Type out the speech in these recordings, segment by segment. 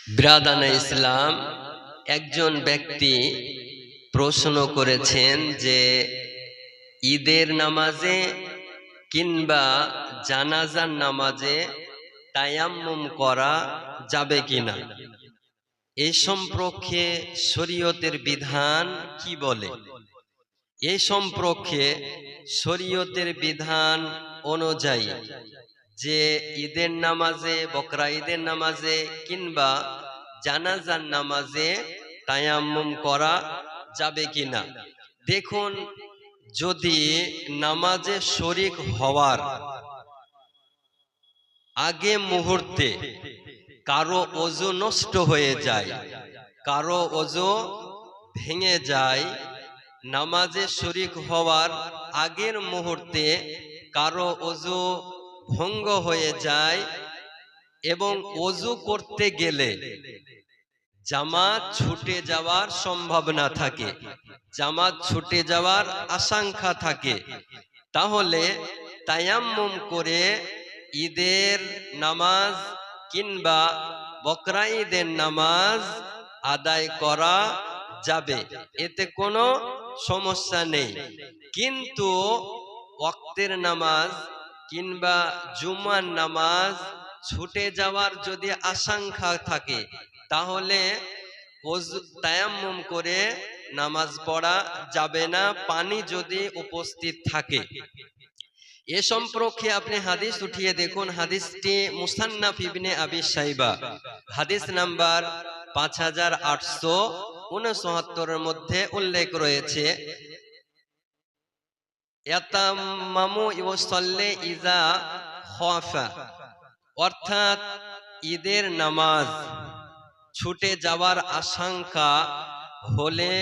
ব্রাদানা ইসলাম একজন ব্যক্তি প্রশ্ন করেছেন যে ঈদের নামাজে কিংবা জানাজার নামাজে তায়াম্মুম করা যাবে কিনা, এই সম্পর্কে শরীয়তের বিধান কি বলে। এই সম্পর্কে শরীয়তের বিধান অনুযায়ী যে ঈদের নামাজে, বকরা ঈদের নামাজে কিংবা জানাজার নামাজে তায়াম্মুম করা যাবে কিনা। দেখুন, যদি নামাজে শরীক হওয়ার আগে মুহূর্তে কারো ওযু নষ্ট হয়ে যায়, কারো ওযু ভেঙে যায়, নামাজে শরীক হওয়ার আগের মুহূর্তে কারো ওযু ভঙ্গ হয়ে যায় এবং ওযু করতে গেলে জামাত ছুটে যাওয়ার সম্ভাবনা থাকে, জামাত ছুটে যাওয়ার আশঙ্কা থাকে, তাহলে তায়াম্মুম করে ঈদের নামাজ কিংবা বকরা ঈদের নামাজ আদায় করা যাবে, এতে কোনো সমস্যা নেই। কিন্তু ওয়াক্তের নামাজ কিংবা জুমার নামাজ ছুটে যাওয়ার যদি আশঙ্কা থাকে তাহলে তায়াম্মুম করে নামাজ পড়া যাবে না, পানি যদি উপস্থিত থাকে। এ সম্পর্কে আপনি হাদিস উঠিয়ে দেখুন, হাদিসটি মুসান্নাফ ইবনে আবি শাইবা হাদিস নাম্বার 5869 এর মধ্যে উল্লেখ রয়েছে, ইয়াতাম্মামু ইউসাল্লি ইযা খাফা, অর্থাৎ ঈদের নামাজ ছুটে যাওয়ার আশঙ্কা হলে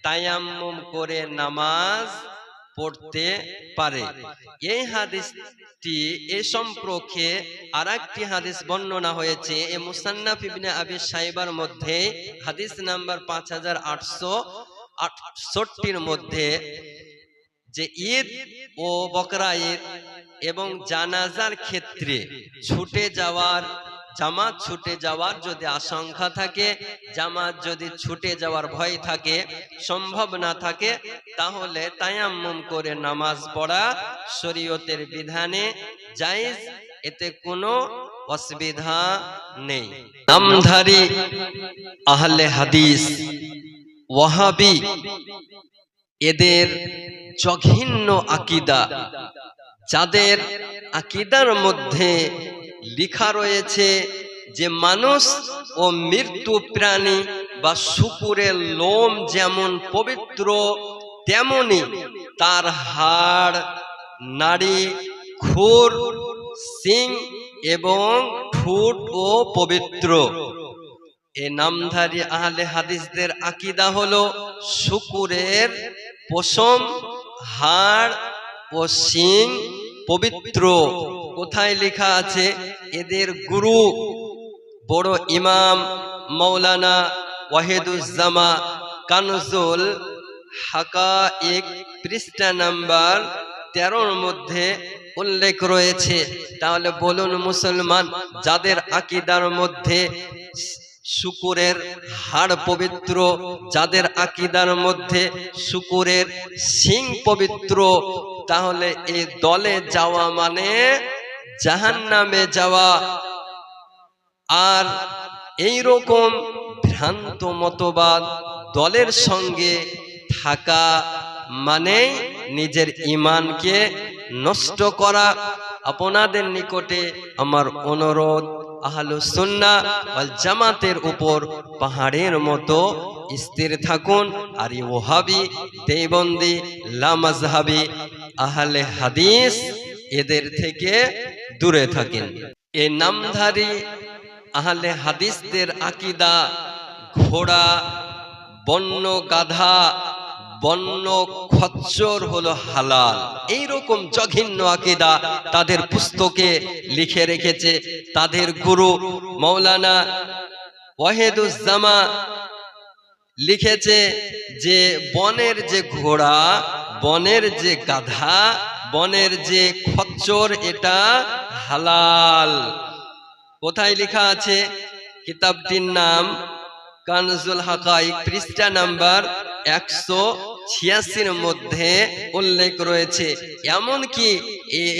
তায়াম্মুম করে নামাজ পড়তে পারে। এই হাদিসটি এ সম্পর্কে আরেকটি হাদিস বর্ণনা হয়েছে এই মুসান্নাফ ইবনে আবি শাইবার মধ্যে, হাদিস নাম্বার 5868 এর মধ্যে, যে ঈদ ও বকরা ঈদ এবং জানাজার ক্ষেত্রে ছুটে যাওয়ার, জামাত ছুটে যাওয়ার যদি আশঙ্কা থাকে, জামাত যদি ছুটে যাওয়ার ভয় থাকে, সম্ভব না থাকে, তাহলে তায়াম্মুম করে নামাজ পড়া শরীয়তের বিধানে জায়েজ, এতে কোনো অসুবিধা নেই। নামধারী আহলে হাদিস ওয়াহাবি এদের জঘন্য আকীদা, যাদের আকীদার মধ্যে লেখা রয়েছে যে মানুষ ও মৃত্যু প্রাণী বা শুকুরের লোম যেমন পবিত্র তেমনি তার হাড়, নাড়ি, খুর, শিং এবং ঠোঁট ও পবিত্র। এ নামধারী আহলে হাদিসদের আকীদা হলো শুকুরের পশম, হাড় ও শিং পবিত্র। কোথায় লেখা আছে? এদের গুরু বড় ইমাম মাওলানা ওয়াহিদুজ্জামা কানজুল হাকায়েক পৃষ্ঠা নাম্বার 13 মধ্যে উল্লেখ রয়েছে। তাহলে বলুন মুসলমান, যাদের আকীদার মধ্যে শুকুরের হাড় পবিত্র, যাদের আকীদার মধ্যে শুকুরের শিং পবিত্র, তাহলে এই দলে যাওয়া মানে জাহান্নামে যাওয়া। আর এই রকম ভ্রান্ত মতবাদ দলের সঙ্গে থাকা মানে নিজের ঈমানকে নষ্ট করা। আপনাদের নিকটে আমার অনুরোধ, আহলুস সুন্নাহ ওয়াল জামাতের উপর পাহাড়ের মতো স্থির থাকুন, আর এই ওয়াহাবি, দেওবন্দি, লামাযহাবি আহলে হাদিস এদের থেকে দূরে থাকেন। এই নামধারী আহলে হাদিসদের আকীদা ঘোড়া, বন্য গাধা, বন্য খচ্চর হলো হালাল, এইরকম জঘন্য আকীদা তাদের পুস্তকে লিখে রেখেছে। তাদের গুরু মাওলানা ওয়াহিদুজ্জামা লিখেছে যে বনের যে ঘোড়া, বনের যে গাধা, বনের যে খচ্চর, এটা হালাল। কোথায় লেখা আছে? কিতাবটির নাম কানজুল হাকাইক, পৃষ্ঠা নাম্বার 186 মধ্যে উল্লেখ রয়েছে। এমনকি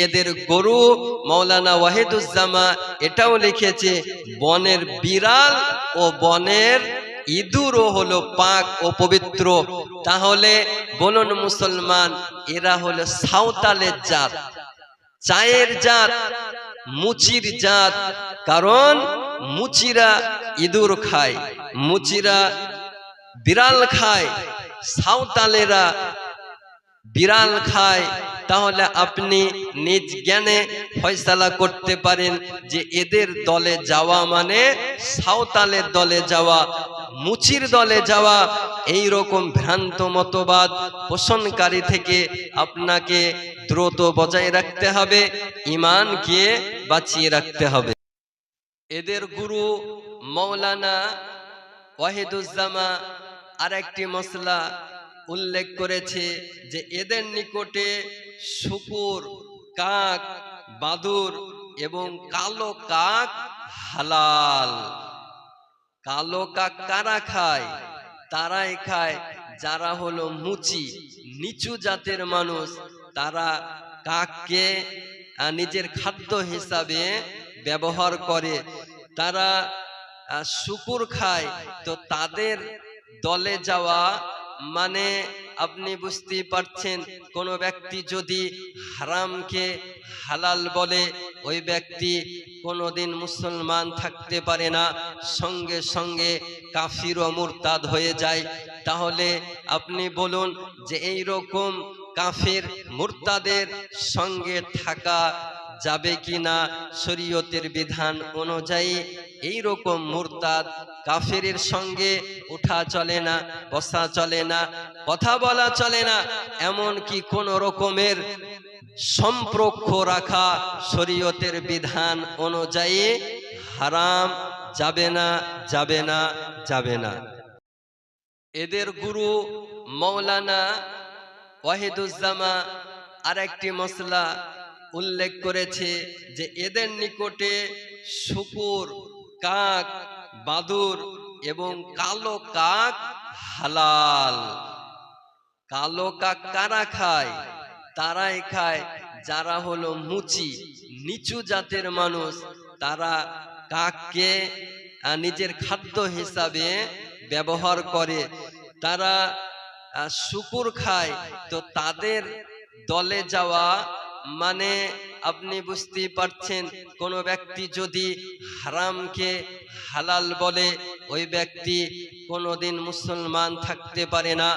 এদের গরু মাওলানা ওয়াহিদুজ্জামা এটাও লিখেছে, বনের বিড়াল ও বনের ইঁদুরও হলো পাক ও পবিত্র। তাহলে বলুন মুসলমান, এরা হলো সাঁওতালের জাত, চায়ের জাত, মুচির জাত। কারণ মুচিরা ইঁদুর খায়, মুচিরা বিড়াল খায়, সাঁওতালেরা বিড়াল খায়। তাহলে আপনি নিজ জ্ঞানে ফয়সালা করতে পারেন যে এদের দলে যাওয়া মানে সাঁওতালের দলে যাওয়া, মুচির দলে যাওয়া। এই রকম ভ্রান্ত মতবাদ পোষণকারী থেকে আপনাকে দ্রুত বজায় রাখতে হবে, ঈমানকে বাঁচিয়ে রাখতে হবে। এদের গুরু মাওলানা ওয়াহিদুজ্জামা আর একটি মসলা উল্লেখ করেছে যে এদের নিকটে শূকর, কাক, বাদুর এবং কালো কাক হালাল। কালো কাক কারা খায়? তারাই খায় যারা হলো মুচি, নিচু জাতের মানুষ। তারা কাককে নিজের খাদ্য হিসাবে ব্যবহার করে। তারা শূকর খায়। তো তাদের দলে যাওয়া মানে আপনি বুঝতেই পারছেন, কোনো ব্যক্তি যদি হারামকে হালাল বলে ওই ব্যক্তি কোনোদিন মুসলমান থাকতে পারে না, সঙ্গে সঙ্গে কাফির ও মুরতাদ হয়ে যায়। তাহলে আপনি বলুন যে এই রকম কাফির মুরতাদের সঙ্গে থাকা যাবে কিনা শরীয়তের বিধান অনুযায়ী? এই রকম মুরতাদ কাফিরের সঙ্গে উঠা চলে না, বসা চলে না, কথা বলা চলে না, এমন কি কোন রকমের সম্পর্ক রাখা শরীয়তের বিধান অনুযায়ী হারাম, যাবে না, যাবে না, যাবে না। এদের গুরু মাওলানা ওয়াহিদুজ্জামা আর একটি মসলা উল্লেখ করেছে যে এদের নিকটে শূকর, কাক, বাদুর এবং কালো কাক হালাল। কালো কাক কারা খায়? তারাই খায় যারা হলো মুচি, নিচু জাতের মানুষ। তারা কাককে নিজের খাদ্য হিসাবে ব্যবহার করে। তারা শূকর খায়। তো তাদের দলে যাওয়া মানে আপনি বুঝতেই পারছেন, কোন ব্যক্তি যদি হারামকে হালাল বলে ওই ব্যক্তি কোনোদিন মুসলমান থাকতে পারে না,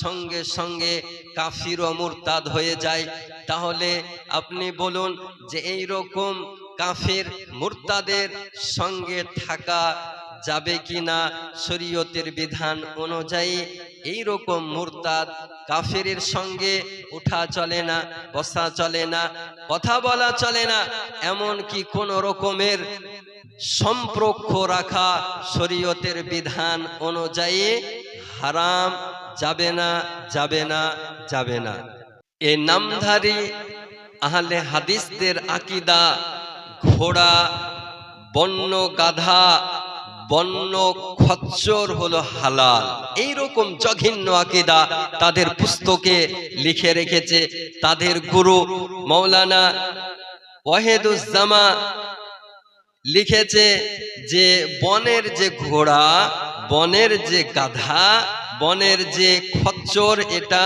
সঙ্গে সঙ্গে কাফির ও মুরতাদ হয়ে যায়। তাহলে আপনি বলুন যে এই রকম কাফির মুরতাদের সঙ্গে থাকা যাবে কিনা শরীয়তের বিধান অনুযায়ী? এই রকম মুরতাদ কাফিরের সঙ্গে উঠা চলে না, বসা চলে না, কথা বলা চলে না, এমন কি কোন রকমের সম্পর্ক রাখা শরীয়তের বিধান অনুযায়ী হারাম, যাবে না, যাবে না, যাবে না। এই নামধারী আহলে হাদিসদের আকীদা ঘোড়া, বন্য গাধা, বন্য খচ্চর হলো হালাল। এইরকম জঘন্য আকীদা তাদের পুস্তকে লিখে রেখেছে তাদের গুরু মাওলানা ওয়াহিদুজ্জামা। লিখেছে যে বনের যে ঘোড়া, বনের যে গাধা, বনের যে খচ্চর এটা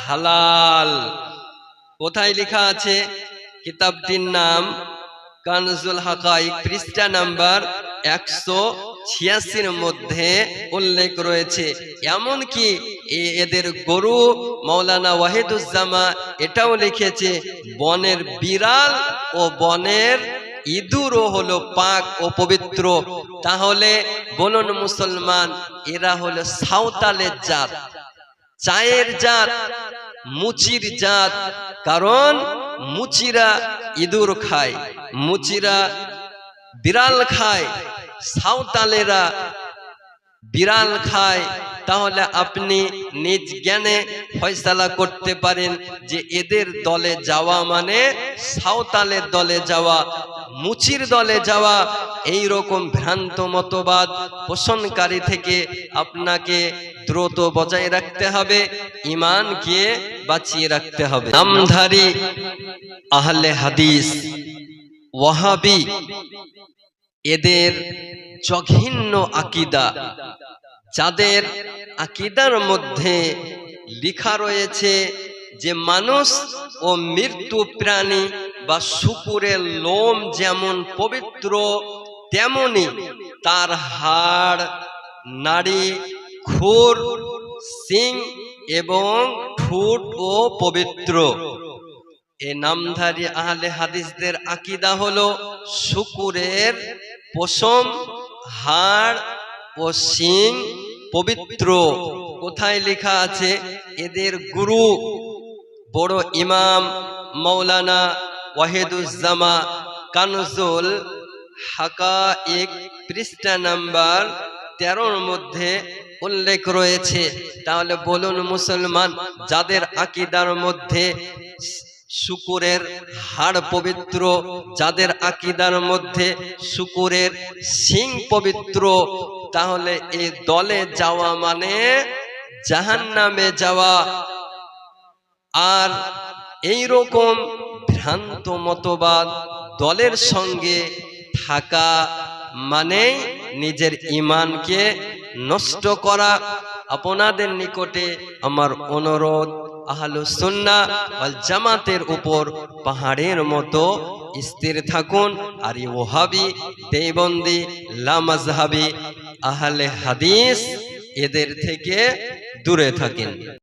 হালাল। কোথায় লেখা আছে? কিতাবটির নাম কানজুল হাকাইক, পৃষ্ঠা নাম্বার 186 মধ্যে উল্লেখ রয়েছে। এমনকি এদের গরু মাওলানা ওয়াহিদুজ্জামা এটাও লিখেছে, বনের বিড়াল ও বনের ইঁদুরও হলো পাক ও পবিত্র। তাহলে বলুন মুসলমান, এরা হলো সাঁওতালের জাত, চায়ের জাত, মুচির জাত। কারণ মুচিরা ইঁদুর খায়, মুচিরা বিড়াল খায়, সাঁওতালেরা বিড়াল খায়, তাহলে আপনি নিজ জ্ঞানে ফয়সালা করতে পারেন যে এদের দলে যাওয়া মানে সাঁওতালের দলে যাওয়া, মুচির দলে যাওয়া। এই রকম ভ্রান্ত মতবাদ পোষণকারী থেকে আপনাকে দ্রুত বজায় রাখতে হবে, ঈমানকে বাঁচিয়ে রাখতে হবে। নামধারী আহলে হাদিস ওয়াহাবি এদের জঘন্য আকীদা, যাদের আকীদার মধ্যে লেখা রয়েছে যে মানুষ ও মৃত্যু প্রাণী বা শূকরের লোম যেমন পবিত্র, তেমনি তার হাড়, নাড়ি, খুর, শিং এবং ঠোঁট ও পবিত্র। এ নামধারী আহলে হাদিসদের আকীদা হলো শূকরের পশম, হাড় ও শিং পবিত্র। কোথায় লেখা আছে? এদের গুরু বড় ইমাম মাওলানা ওয়াহিদুজ্জামা কানজুল হাকায়েক পৃষ্ঠা নাম্বার 13 মধ্যে উল্লেখ রয়েছে। তাহলে বলুন মুসলমান, যাদের আকীদার মধ্যে শূকরের হাড় পবিত্র, যাদের আকীদার মধ্যে শূকরের শিং পবিত্র, তাহলে এই দলে যাওয়া মানে জাহান্নামে যাওয়া। আর এই রকম ভ্রান্ত মতবাদ দলের সঙ্গে থাকা মানে নিজের ঈমানকে নষ্ট করা। আপনাদের নিকটে আমার অনুরোধ, আহলুস সুন্নাহ ওয়াল জামাতের উপর পাহাড়ের মতো স্থির থাকুন। আর এই ওহাবি, দেওবন্দি, লামাযহাবি, আহলে হাদিস এদের থেকে দূরে থাকেন।